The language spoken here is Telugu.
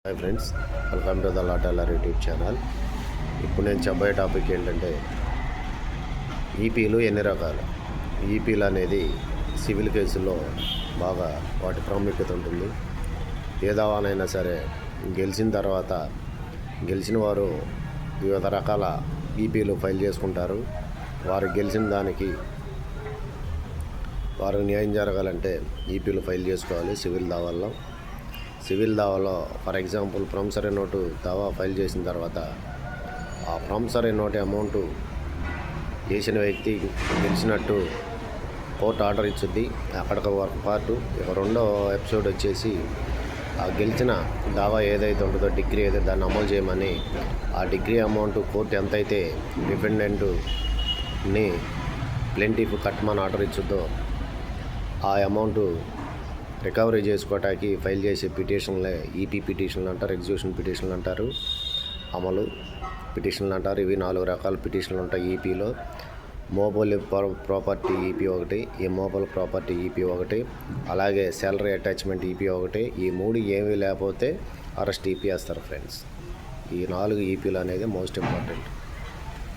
Hi friends, welcome to the లాటెల్లర్ యూట్యూబ్ ఛానల్. ఇప్పుడు నేను చెప్పబోయే టాపిక్ ఏంటంటే ఈపీలు ఎన్ని రకాలు. ఈపీలు సివిల్ కేసుల్లో బాగా వాటి ప్రాముఖ్యత ఉంటుంది. ఏ దావానైనా సరే గెలిచిన తర్వాత గెలిచిన వారు వివిధ రకాల ఈపీలు ఫైల్ చేసుకుంటారు. వారు గెలిచిన దానికి వారికి న్యాయం జరగాలంటే ఈపీలు ఫైల్ చేసుకోవాలి. సివిల్ దావాలో ఫర్ ఎగ్జాంపుల్ ప్రామిసరీ నోటు దావా ఫైల్ చేసిన తర్వాత ఆ ప్రామిసరీ నోటు అమౌంట్ వేసిన వ్యక్తి గెలిచినట్టు కోర్టు ఆర్డర్ ఇచ్చుద్ది. అక్కడికి ఒక పార్టు. ఇక రెండో ఎపిసోడ్ వచ్చేసి ఆ గెలిచిన దావా ఏదైతే ఉంటుందో డిగ్రీ ఏదైతే దాన్ని అమలు చేయమని ఆ డిగ్రీ అమౌంట్ కోర్టు ఎంతైతే డిఫెండెంట్ని ప్లెంటిఫ్ కట్టమని ఆర్డర్ ఇచ్చుద్దో ఆ అమౌంట్ రికవరీ చేసుకోవటానికి ఫైల్ చేసే పిటిషన్లే ఈపీ పిటిషన్లు అంటారు, ఎగ్జిక్యూషన్ పిటిషన్లు అంటారు, అమలు పిటిషన్లు అంటారు. ఇవి 4 రకాల పిటిషన్లు ఉంటాయి ఈపీలో. మోబైల్ ప్రాపర్టీ ఈపీ ఒకటి, ఇమ్మోబైల్ ప్రాపర్టీ ఈపీ ఒకటి, అలాగే శాలరీ అటాచ్మెంట్ ఈపీ ఒకటి. ఈ 3 ఏమీ లేకపోతే అరెస్ట్ ఈపీ వేస్తారు ఫ్రెండ్స్. ఈ 4 ఈపీలు అనేది మోస్ట్ ఇంపార్టెంట్.